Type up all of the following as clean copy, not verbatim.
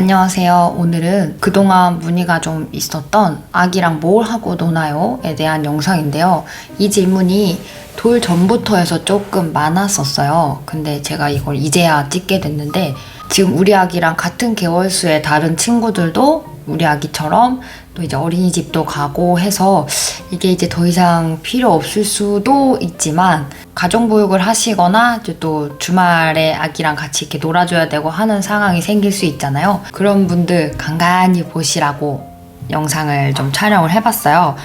안녕하세요. 오늘은 그동안 문의가 좀 있었던 아기랑 뭘 하고 노나요?에 대한 영상인데요. 이 질문이 돌 전부터 해서 조금 많았었어요. 근데 제가 이걸 이제야 찍게 됐는데 지금 우리 아기랑 같은 개월수의 다른 친구들도 우리 아기처럼 또 이제 어린이집도 가고 해서 이게 이제 더 이상 필요 없을 수도 있지만 가정보육을 하시거나 이제 또 주말에 아기랑 같이 이렇게 놀아줘야 되고 하는 상황이 생길 수 있잖아요. 그런 분들 간간히 보시라고 영상을 좀 촬영을 해봤어요.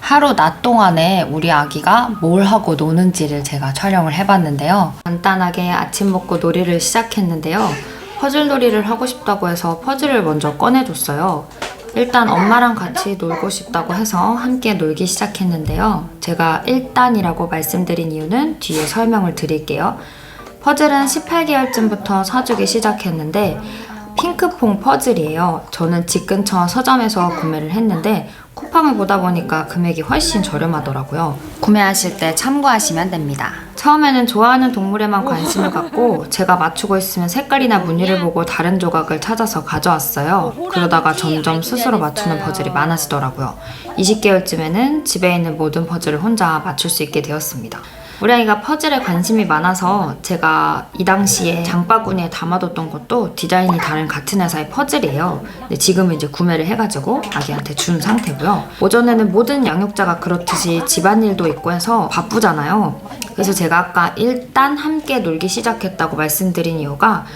하루 낮 동안에 우리 아기가 뭘 하고 노는지를 제가 촬영을 해봤는데요. 간단하게 아침 먹고 놀이를 시작했는데요. 퍼즐 놀이를 하고 싶다고 해서 퍼즐을 먼저 꺼내줬어요. 일단 엄마랑 같이 놀고 싶다고 해서 함께 놀기 시작했는데요. 제가 일단이라고 말씀드린 이유는 뒤에 설명을 드릴게요. 퍼즐은 18개월쯤부터 사주기 시작했는데 핑크퐁 퍼즐이에요. 저는 집 근처 서점에서 구매를 했는데 쿠팡을 보다 보니까 금액이 훨씬 저렴하더라고요. 구매하실 때 참고하시면 됩니다. 처음에는 좋아하는 동물에만 관심을 갖고 제가 맞추고 있으면 색깔이나 무늬를 보고 다른 조각을 찾아서 가져왔어요. 그러다가 점점 스스로 맞추는 퍼즐이 많아지더라고요. 20개월쯤에는 집에 있는 모든 퍼즐을 혼자 맞출 수 있게 되었습니다. 우리 아이가 퍼즐에 관심이 많아서 제가 이 당시에 장바구니에 담아뒀던 것도 디자인이 다른 같은 회사의 퍼즐이에요. 근데 지금은 이제 구매를 해가지고 아기한테 준 상태고요. 오전에는 모든 양육자가 그렇듯이 집안일도 있고 해서 바쁘잖아요. 그래서 제가 아까 일단 함께 놀기 시작했다고 말씀드린 이유가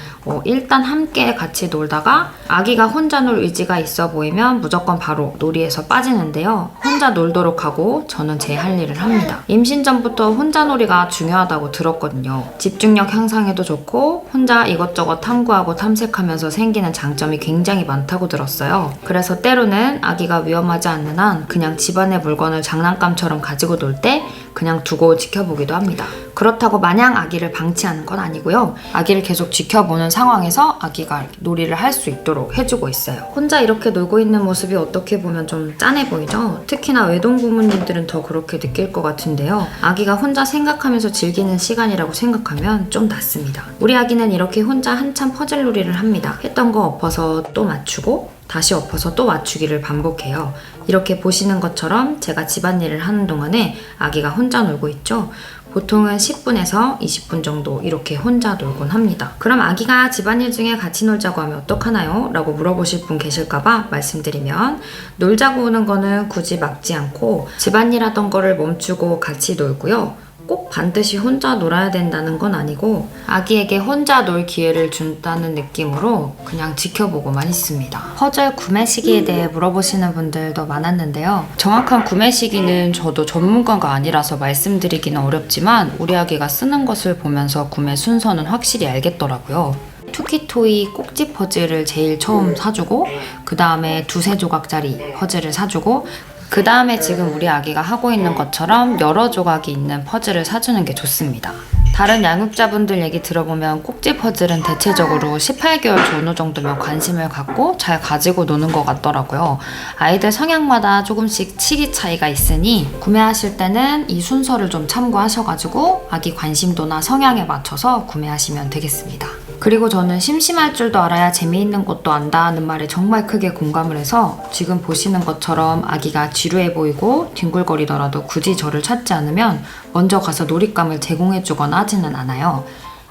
일단 함께 같이 놀다가 아기가 혼자 놀 의지가 있어 보이면 무조건 바로 놀이에서 빠지는데요. 혼자 놀도록 하고 저는 제 할 일을 합니다. 임신 전부터 혼자 놀이가 중요하다고 들었거든요. 집중력 향상에도 좋고 혼자 이것저것 탐구하고 탐색하면서 생기는 장점이 굉장히 많다고 들었어요. 그래서 때로는 아기가 위험하지 않는 한 그냥 집안의 물건을 장난감처럼 가지고 놀 때 그냥 두고 지켜보기도 합니다. 그렇다고 마냥 아기를 방치하는 건 아니고요. 아기를 계속 지켜보는 상황에서 아기가 놀이를 할 수 있도록 해주고 있어요. 혼자 이렇게 놀고 있는 모습이 어떻게 보면 좀 짠해 보이죠? 특히나 외동 부모님들은 더 그렇게 느낄 것 같은데요. 아기가 혼자 생각하면서 즐기는 시간이라고 생각하면 좀 낫습니다. 우리 아기는 이렇게 혼자 한참 퍼즐 놀이를 합니다. 했던 거 엎어서 또 맞추고 다시 엎어서 또 맞추기를 반복해요. 이렇게 보시는 것처럼 제가 집안일을 하는 동안에 아기가 혼자 놀고 있죠. 보통은 10분에서 20분 정도 이렇게 혼자 놀곤 합니다. 그럼 아기가 집안일 중에 같이 놀자고 하면 어떡하나요? 라고 물어보실 분 계실까봐 말씀드리면 놀자고 오는 거는 굳이 막지 않고 집안일 하던 거를 멈추고 같이 놀고요. 꼭 반드시 혼자 놀아야 된다는 건 아니고 아기에게 혼자 놀 기회를 준다는 느낌으로 그냥 지켜보고만 있습니다. 퍼즐 구매 시기에 대해 물어보시는 분들도 많았는데요. 정확한 구매 시기는 저도 전문가가 아니라서 말씀드리기는 어렵지만 우리 아기가 쓰는 것을 보면서 구매 순서는 확실히 알겠더라고요. 투키토이 꼭지 퍼즐을 제일 처음 사주고 그 다음에 두세 조각짜리 퍼즐을 사주고 그 다음에 지금 우리 아기가 하고 있는 것처럼 여러 조각이 있는 퍼즐을 사주는 게 좋습니다. 다른 양육자분들 얘기 들어보면 꼭지 퍼즐은 대체적으로 18개월 전후 정도면 관심을 갖고 잘 가지고 노는 것 같더라고요. 아이들 성향마다 조금씩 시기 차이가 있으니 구매하실 때는 이 순서를 좀 참고하셔가지고 아기 관심도나 성향에 맞춰서 구매하시면 되겠습니다. 그리고 저는 심심할 줄도 알아야 재미있는 것도 안다는 말에 정말 크게 공감을 해서 지금 보시는 것처럼 아기가 지루해 보이고 뒹굴거리더라도 굳이 저를 찾지 않으면 먼저 가서 놀잇감을 제공해주거나 하지는 않아요.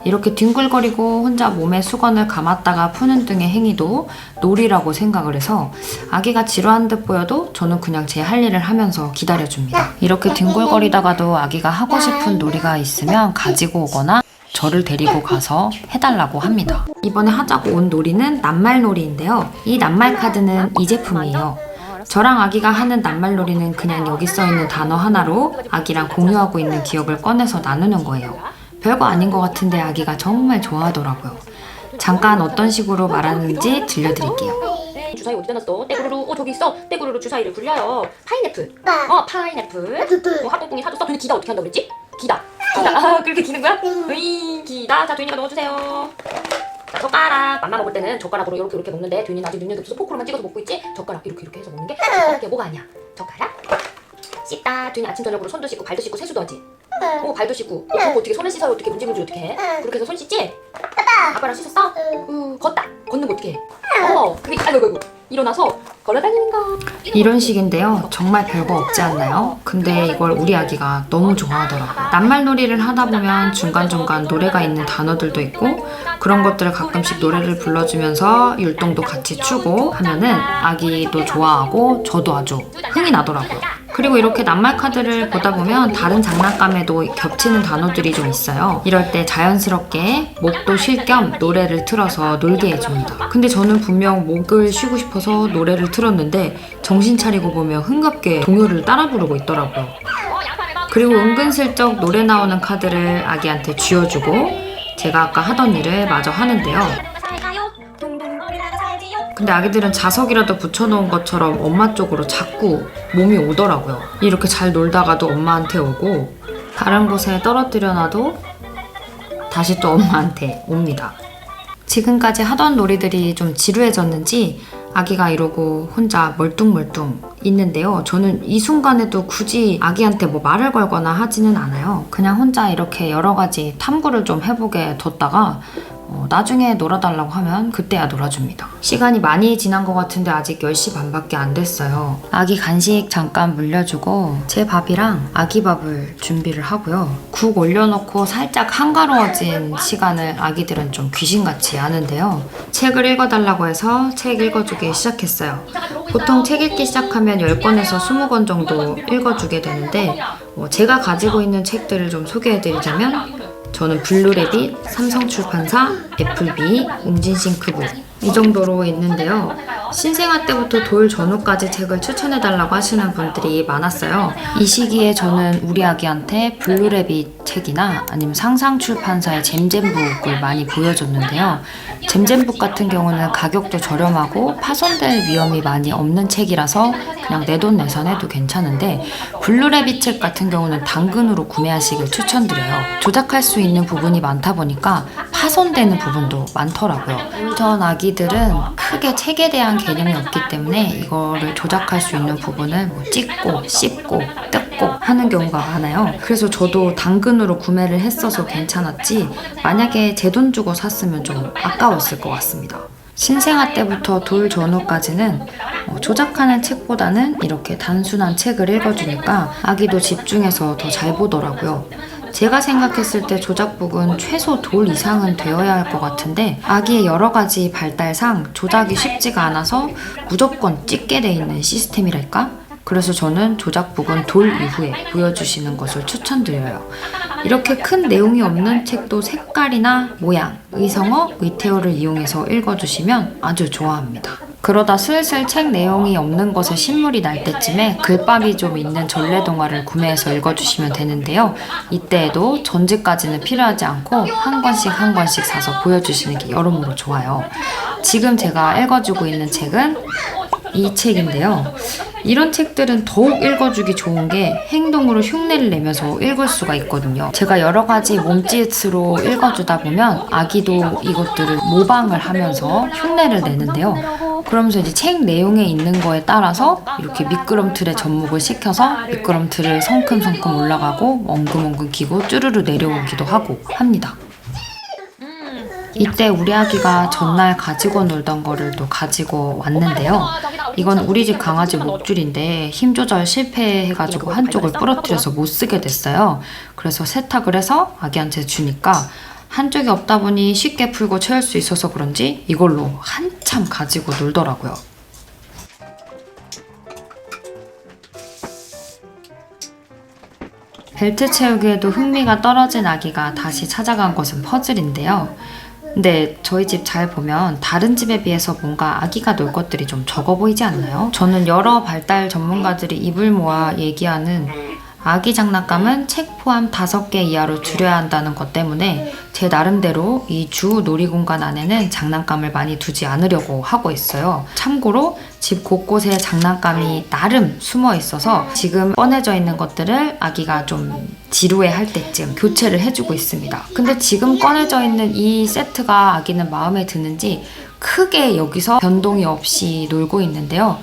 이렇게 뒹굴거리고 혼자 몸에 수건을 감았다가 푸는 등의 행위도 놀이라고 생각을 해서 아기가 지루한 듯 보여도 저는 그냥 제 할 일을 하면서 기다려줍니다. 이렇게 뒹굴거리다가도 아기가 하고 싶은 놀이가 있으면 가지고 오거나 저를 데리고 가서 해달라고 합니다. 이번에 하자고 온 놀이는 낱말놀이인데요. 이 낱말 카드는 이 제품이에요. 저랑 아기가 하는 낱말놀이는 그냥 여기 써있는 단어 하나로 아기랑 공유하고 있는 기억을 꺼내서 나누는 거예요. 별거 아닌 것 같은데 아기가 정말 좋아하더라고요. 잠깐 어떤 식으로 말하는지 들려드릴게요. 주사위 어디다 놨어? 떼구르르 저기 있어. 떼구르르 주사위를 굴려요. 파인애플. 파인애플. 학동풍이 사줬어. 도윤이 기다 어떻게 한다고 그랬지? 기다. 그렇게 기는 거야? 으이 기다. 자 도윤이가 넣어주세요. 자 젓가락. 맘마 먹을 때는 젓가락으로 이렇게 먹는데 도윤이는 아직 능력이 없어서 포크로만 찍어서 먹고 있지? 젓가락 이렇게 해서 먹는 게 젓가락이 뭐가 아니야. 젓가락 씻다. 도윤이 아침 저녁으로 손도 씻고 발도 씻고 세수도 하지. 발도 씻고. 그거 어떻게 손을 씻어요? 어떻게 문질문질 어떻게 해? 그렇게 해서 손 씻지? 아빠랑 씻었어? 걷다. 걷는 거 어떻게 해? 그게 아이고 일어나서 걸어다니는 거. 이런 식인데요. 정말 별거 없지 않나요? 근데 이걸 우리 아기가 너무 좋아하더라고요. 낱말놀이를 하다 보면 중간중간 노래가 있는 단어들도 있고 그런 것들을 가끔씩 노래를 불러주면서 율동도 같이 추고 하면은 아기도 좋아하고 저도 아주 흥이 나더라고요. 그리고 이렇게 낱말 카드를 보다 보면 다른 장난감에도 겹치는 단어들이 좀 있어요. 이럴 때 자연스럽게 목도 쉴 겸 노래를 틀어서 놀게 해줍니다. 근데 저는 분명 목을 쉬고 싶어서 노래를 틀었는데 정신 차리고 보면 흥겹게 동요를 따라 부르고 있더라고요. 그리고 은근슬쩍 노래 나오는 카드를 아기한테 쥐어주고 제가 아까 하던 일을 마저 하는데요. 근데 아기들은 자석이라도 붙여놓은 것처럼 엄마 쪽으로 자꾸 몸이 오더라고요. 이렇게 잘 놀다가도 엄마한테 오고 다른 곳에 떨어뜨려 놔도 다시 또 엄마한테 옵니다. 지금까지 하던 놀이들이 좀 지루해졌는지 아기가 이러고 혼자 멀뚱멀뚱 있는데요. 저는 이 순간에도 굳이 아기한테 뭐 말을 걸거나 하지는 않아요. 그냥 혼자 이렇게 여러 가지 탐구를 좀 해보게 뒀다가 나중에 놀아달라고 하면 그때야 놀아줍니다. 시간이 많이 지난 것 같은데 아직 10시 반밖에 안 됐어요. 아기 간식 잠깐 물려주고 제 밥이랑 아기 밥을 준비를 하고요. 국 올려놓고 살짝 한가로워진 시간을 아기들은 좀 귀신같이 아는데요. 책을 읽어달라고 해서 책 읽어주기 시작했어요. 보통 책 읽기 시작하면 10권에서 20권 정도 읽어주게 되는데 제가 가지고 있는 책들을 좀 소개해드리자면 저는 블루래빗, 삼성출판사, 애플비, 웅진싱크북 이 정도로 있는데요. 신생아 때부터 돌 전후까지 책을 추천해달라고 하시는 분들이 많았어요. 이 시기에 저는 우리 아기한테 블루래빗 책이나 아니면 상상출판사의 잼잼북을 많이 보여줬는데요. 잼잼북 같은 경우는 가격도 저렴하고 파손될 위험이 많이 없는 책이라서 그냥 내돈내산해도 괜찮은데 블루래빗 책 같은 경우는 당근으로 구매하시길 추천드려요. 조작할 수 있는 부분이 많다 보니까 파손되는 부분도 많더라고요. 전 아기들은 크게 책에 대한 개념이 없기 때문에 이거를 조작할 수 있는 부분을 뭐 찍고 씹고 뜯고 하는 경우가 많아요. 그래서 저도 당근으로 구매를 했어서 괜찮았지 만약에 제 돈 주고 샀으면 좀 아까웠을 것 같습니다. 신생아 때부터 돌 전후까지는 조작하는 책보다는 이렇게 단순한 책을 읽어주니까 아기도 집중해서 더 잘 보더라고요. 제가 생각했을 때 조작북은 최소 돌 이상은 되어야 할 것 같은데 아기의 여러 가지 발달상 조작이 쉽지가 않아서 무조건 찍게 돼 있는 시스템이랄까? 그래서 저는 조작북은 돌 이후에 보여주시는 것을 추천드려요. 이렇게 큰 내용이 없는 책도 색깔이나 모양, 의성어, 의태어를 이용해서 읽어주시면 아주 좋아합니다. 그러다 슬슬 책 내용이 없는 것에 신물이 날 때쯤에 글밥이 좀 있는 전래동화를 구매해서 읽어주시면 되는데요. 이때에도 전지까지는 필요하지 않고 한 권씩 사서 보여주시는 게 여러모로 좋아요. 지금 제가 읽어주고 있는 책은 이 책인데요. 이런 책들은 더욱 읽어주기 좋은 게 행동으로 흉내를 내면서 읽을 수가 있거든요. 제가 여러 가지 몸짓으로 읽어주다 보면 아기도 이것들을 모방을 하면서 흉내를 내는데요. 그러면서 이제 책 내용에 있는 거에 따라서 이렇게 미끄럼틀에 접목을 시켜서 미끄럼틀을 성큼성큼 올라가고 엉금엉금 기고 쭈르르 내려오기도 하고 합니다. 이때 우리 아기가 전날 가지고 놀던 거를 또 가지고 왔는데요. 이건 우리 집 강아지 목줄인데 힘 조절 실패해가지고 한쪽을 부러뜨려서 못 쓰게 됐어요. 그래서 세탁을 해서 아기한테 주니까 한쪽이 없다 보니 쉽게 풀고 채울 수 있어서 그런지 이걸로 한참 가지고 놀더라고요. 벨트 채우기에도 흥미가 떨어진 아기가 다시 찾아간 것은 퍼즐인데요. 근데 저희 집 잘 보면 다른 집에 비해서 뭔가 아기가 놀 것들이 좀 적어 보이지 않나요? 저는 여러 발달 전문가들이 입을 모아 얘기하는 아기 장난감은 책 포함 5개 이하로 줄여야 한다는 것 때문에 제 나름대로 이 주 놀이공간 안에는 장난감을 많이 두지 않으려고 하고 있어요. 참고로 집 곳곳에 장난감이 나름 숨어 있어서 지금 꺼내져 있는 것들을 아기가 좀 지루해할 때쯤 교체를 해주고 있습니다. 근데 지금 꺼내져 있는 이 세트가 아기는 마음에 드는지 크게 여기서 변동이 없이 놀고 있는데요.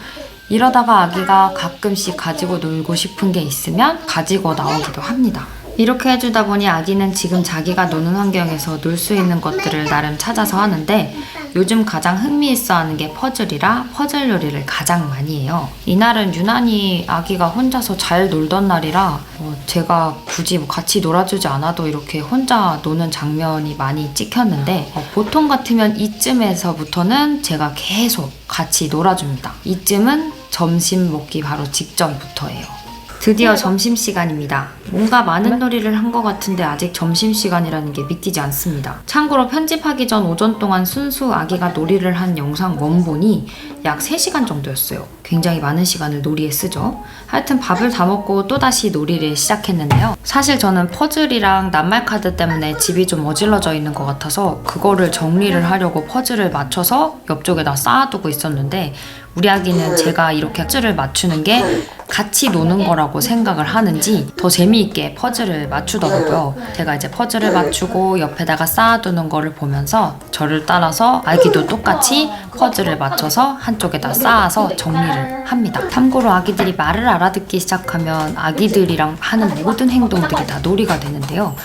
이러다가 아기가 가끔씩 가지고 놀고 싶은 게 있으면 가지고 나오기도 합니다. 이렇게 해주다 보니 아기는 지금 자기가 노는 환경에서 놀 수 있는 것들을 나름 찾아서 하는데 요즘 가장 흥미있어 하는 게 퍼즐이라 퍼즐 놀이를 가장 많이 해요. 이날은 유난히 아기가 혼자서 잘 놀던 날이라 제가 굳이 같이 놀아주지 않아도 이렇게 혼자 노는 장면이 많이 찍혔는데 보통 같으면 이쯤에서부터는 제가 계속 같이 놀아줍니다. 이쯤은 점심 먹기 바로 직전부터예요. 드디어 점심시간입니다. 뭔가 많은 놀이를 한 것 같은데 아직 점심시간이라는 게 믿기지 않습니다. 참고로 편집하기 전 오전 동안 순수 아기가 놀이를 한 영상 원본이 약 3시간 정도였어요. 굉장히 많은 시간을 놀이에 쓰죠. 하여튼 밥을 다 먹고 또다시 놀이를 시작했는데요. 사실 저는 퍼즐이랑 낱말카드 때문에 집이 좀 어질러져 있는 것 같아서 그거를 정리를 하려고 퍼즐을 맞춰서 옆쪽에다 쌓아두고 있었는데 우리 아기는 제가 이렇게 퍼즐을 맞추는 게 같이 노는 거라고 생각을 하는지 더 재미있게 퍼즐을 맞추더라고요. 제가 이제 퍼즐을 맞추고 옆에다가 쌓아두는 거를 보면서 저를 따라서 아기도 똑같이 퍼즐을 맞춰서 한쪽에다 쌓아서 정리를 합니다. 참고로 아기들이 말을 알아듣기 시작하면 아기들이랑 하는 모든 행동들이 다 놀이가 되는데요.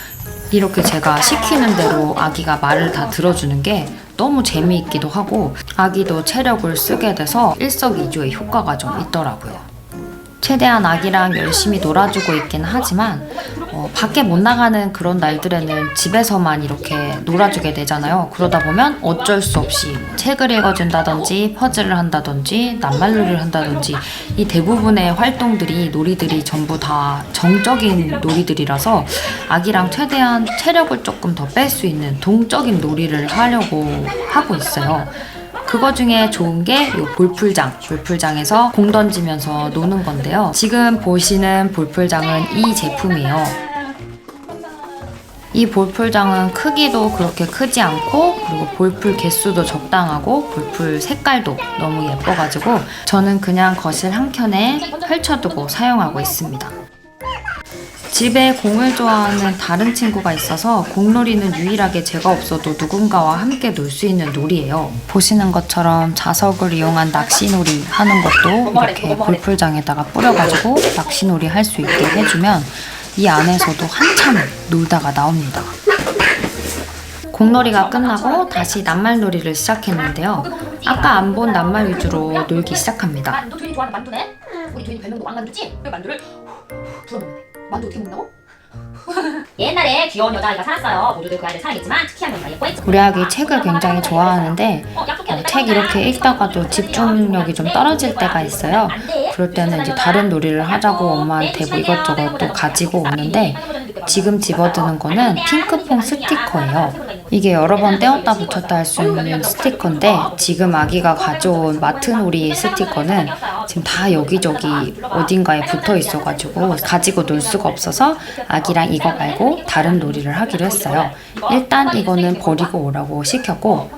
이렇게 제가 시키는 대로 아기가 말을 다 들어주는 게 너무 재미있기도 하고 아기도 체력을 쓰게 돼서 일석이조의 효과가 좀 있더라고요. 최대한 아기랑 열심히 놀아주고 있긴 하지만 밖에 못 나가는 그런 날들에는 집에서만 이렇게 놀아주게 되잖아요. 그러다 보면 어쩔 수 없이 책을 읽어준다든지 퍼즐을 한다든지 낱말놀이를 한다든지 이 대부분의 활동들이 놀이들이 전부 다 정적인 놀이들이라서 아기랑 최대한 체력을 조금 더 뺄 수 있는 동적인 놀이를 하려고 하고 있어요. 그거 중에 좋은 게 이 볼풀장에서 공 던지면서 노는 건데요. 지금 보시는 볼풀장은 이 제품이에요. 이 볼풀장은 크기도 그렇게 크지 않고 그리고 볼풀 개수도 적당하고 볼풀 색깔도 너무 예뻐가지고 저는 그냥 거실 한켠에 펼쳐두고 사용하고 있습니다. 집에 공을 좋아하는 다른 친구가 있어서 공놀이는 유일하게 제가 없어도 누군가와 함께 놀 수 있는 놀이예요. 보시는 것처럼 자석을 이용한 낚시놀이 하는 것도 이렇게 볼풀장에다가 뿌려가지고 낚시놀이 할 수 있게 해주면 이 안에서도 한참 놀다가 나옵니다. 공놀이가 끝나고 다시 낱말놀이를 시작했는데요. 아까 안 본 낱말 위주로 놀기 시작합니다. 너 도현이 좋아하는 만두네? 우리 도현이 별명도 왕만두지? 그 만두를 불어먹는 데 만두 어떻게 먹는다고? 옛날에 귀여운 여자아이가 살았어요. 모두들 그 아이를 사랑했지만 특히한 건 예뻐했지. 우리 아기 책을 굉장히 좋아하는데 책 이렇게 읽다가도 집중력이 좀 떨어질 때가 있어요. 그럴 때는 이제 다른 놀이를 하자고 엄마한테 뭐 이것저것 또 가지고 오는데 지금 집어드는 거는 핑크퐁 스티커예요. 이게 여러 번 떼었다 붙였다 할 수 있는 스티커인데 지금 아기가 가져온 마트놀이 스티커는 지금 다 여기저기 어딘가에 붙어 있어가지고 가지고 놀 수가 없어서 아기랑 이거 말고 다른 놀이를 하기로 했어요. 일단 이거는 버리고 오라고 시켰고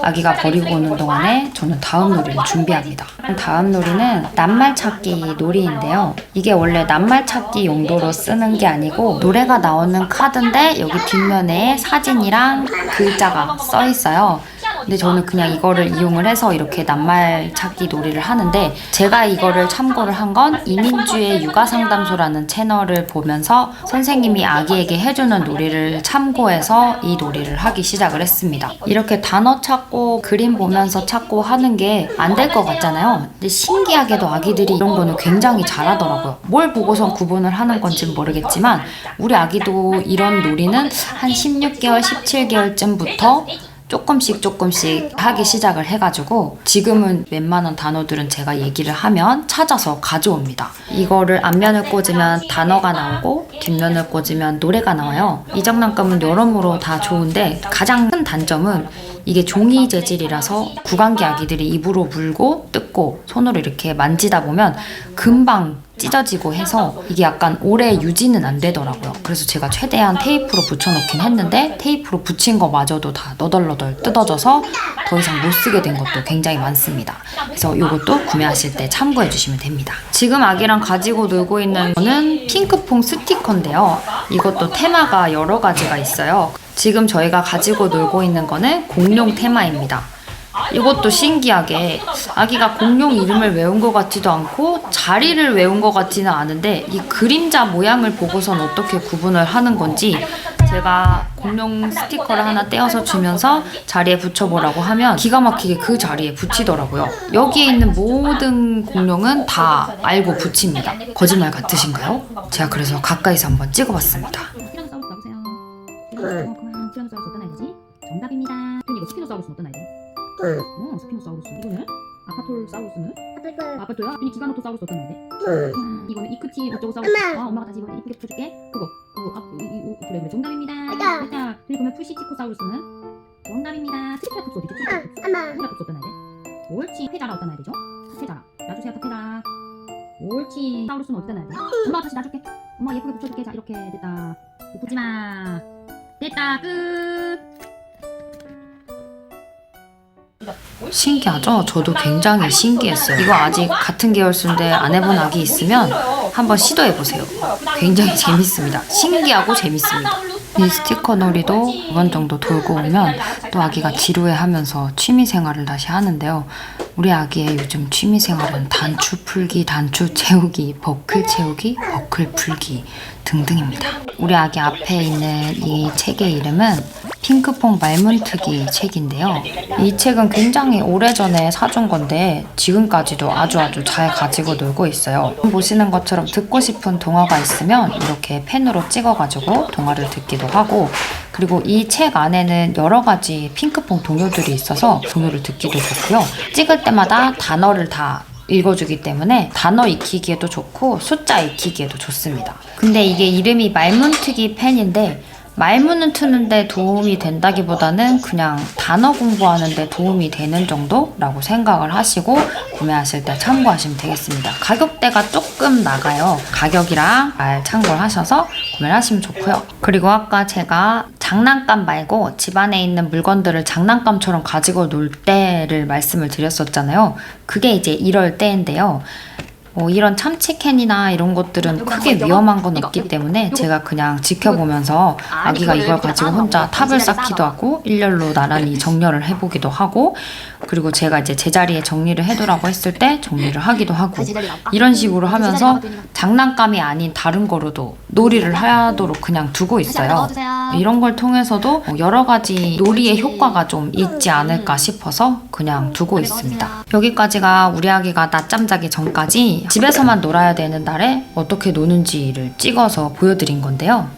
아기가 버리고 오는 동안에 저는 다음 놀이를 준비합니다. 다음 놀이는 낱말 찾기 놀이인데요. 이게 원래 낱말 찾기 용도로 쓰는 게 아니고 노래가 나오는 카드인데 여기 뒷면에 사진이랑 글자가 써 있어요. 근데 저는 그냥 이거를 이용을 해서 이렇게 낱말 찾기 놀이를 하는데 제가 이거를 참고를 한 건 이민주의 육아상담소라는 채널을 보면서 선생님이 아기에게 해주는 놀이를 참고해서 이 놀이를 하기 시작을 했습니다. 이렇게 단어 찾고 그림 보면서 찾고 하는 게 안 될 것 같잖아요. 근데 신기하게도 아기들이 이런 거는 굉장히 잘하더라고요. 뭘 보고선 구분을 하는 건지는 모르겠지만 우리 아기도 이런 놀이는 한 16개월, 17개월쯤부터 조금씩 하기 시작을 해가지고 지금은 웬만한 단어들은 제가 얘기를 하면 찾아서 가져옵니다. 이거를 앞면을 꽂으면 단어가 나오고 뒷면을 꽂으면 노래가 나와요. 이 장난감은 여러모로 다 좋은데 가장 큰 단점은 이게 종이 재질이라서 구강기 아기들이 입으로 물고 뜯고 손으로 이렇게 만지다 보면 금방 찢어지고 해서 이게 약간 오래 유지는 안 되더라고요. 그래서 제가 최대한 테이프로 붙여놓긴 했는데 테이프로 붙인 거마저도 다 너덜너덜 뜯어져서 더 이상 못 쓰게 된 것도 굉장히 많습니다. 그래서 이것도 구매하실 때 참고해 주시면 됩니다. 지금 아기랑 가지고 놀고 있는 거는 핑크퐁 스티커인데요. 이것도 테마가 여러 가지가 있어요. 지금 저희가 가지고 놀고 있는 거는 공룡 테마입니다. 이것도 신기하게 아기가 공룡 이름을 외운 것 같지도 않고 자리를 외운 것 같지는 않은데 이 그림자 모양을 보고선 어떻게 구분을 하는 건지 제가 공룡 스티커를 하나 떼어서 주면서 자리에 붙여보라고 하면 기가 막히게 그 자리에 붙이더라고요. 여기에 있는 모든 공룡은 다 알고 붙입니다. 거짓말 같으신가요? 제가 그래서 가까이서 한번 찍어봤습니다. 티라노사우루스 나보세요. 티라노사우루스 어떤 아이지? 정답입니다. 이거 스피노사우루스는 어떤 아이지? 스피노사우루스. 이거는 아파톨사우루스는? 아파톨야? 이 기가노토사우루스 어떤 아이지? 이거는 이크티 어쩌고사우루스. 엄마가 다시 이거 이쁘게 붙여줄게. 그거 그래 정답입니다. 자, 그리고 풀시티코사우루스는 정답입니다. 트리케라톱스 어디지? 트리케라톱스 어떤 아이지? 옳지. 페자라 어떤 아이죠? 페자라. 놔주세요. 페자라. 옳지. 사우루스는 어떤 아이지? 엄마가 다시 놔줄게. 엄마 예쁘게 붙여줄게. 자, 이렇게 됐다. 붙지마. 됐다. 끝. 신기하죠? 저도 굉장히 신기했어요. 이거 아직 같은 계열수인데 안 해본 아기 있으면 한번 시도해보세요. 굉장히 재밌습니다. 신기하고 재밌습니다. 이 스티커 놀이도 2번 정도 돌고 오면 또 아기가 지루해하면서 취미생활을 다시 하는데요. 우리 아기의 요즘 취미생활은 단추 풀기, 단추 채우기, 버클 채우기, 버클 풀기 등등입니다. 우리 아기 앞에 있는 이 책의 이름은 핑크퐁 말문트기 책인데요. 이 책은 굉장히 오래전에 사준 건데 지금까지도 아주 잘 가지고 놀고 있어요. 보시는 것처럼 듣고 싶은 동화가 있으면 이렇게 펜으로 찍어가지고 동화를 듣기도 하고, 그리고 이 책 안에는 여러 가지 핑크퐁 동요들이 있어서 동요를 듣기도 좋고요. 찍을 때마다 단어를 다 읽어주기 때문에 단어 익히기에도 좋고 숫자 익히기에도 좋습니다. 근데 이게 이름이 말문트기 펜인데 말문은 트는데 도움이 된다기보다는 그냥 단어 공부하는데 도움이 되는 정도라고 생각을 하시고 구매하실 때 참고하시면 되겠습니다. 가격대가 조금 나가요. 가격이랑 잘 참고를 하셔서 구매를 하시면 좋고요. 그리고 아까 제가 장난감 말고 집안에 있는 물건들을 장난감처럼 가지고 놀 때를 말씀을 드렸었잖아요. 그게 이제 이럴 때인데요. 이런 참치캔이나 이런 것들은 크게 위험한 건 없기 때문에 제가 그냥 지켜보면서 아기가 이걸 가지고 혼자 탑을 쌓기도 하고 일렬로 나란히 정렬을 해보기도 하고, 그리고 제가 이제 제자리에 정리를 해두라고 했을 때 정리를 하기도 하고, 이런 식으로 하면서 장난감이 아닌 다른 거로도 놀이를 하도록 그냥 두고 있어요. 이런 걸 통해서도 여러 가지 놀이의 효과가 좀 있지 않을까 싶어서 그냥 두고 있습니다. 여기까지가 우리 아기가 낮잠 자기 전까지 집에서만 놀아야 되는 날에 어떻게 노는지를 찍어서 보여드린 건데요.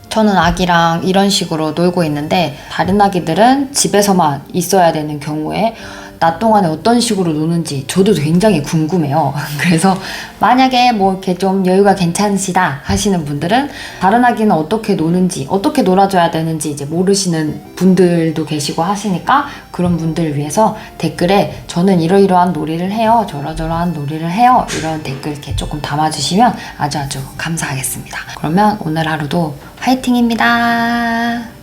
저는 아기랑 이런 식으로 놀고 있는데 다른 아기들은 집에서만 있어야 되는 경우에 낮 동안에 어떤 식으로 노는지 저도 굉장히 궁금해요. 그래서 만약에 뭐 이렇게 좀 여유가 괜찮으시다 하시는 분들은 다른 아기는 어떻게 노는지, 어떻게 놀아줘야 되는지 이제 모르시는 분들도 계시고 하시니까 그런 분들을 위해서 댓글에 저는 이러이러한 놀이를 해요, 저러저러한 놀이를 해요, 이런 댓글 이렇게 조금 담아주시면 아주 감사하겠습니다. 그러면 오늘 하루도 화이팅입니다.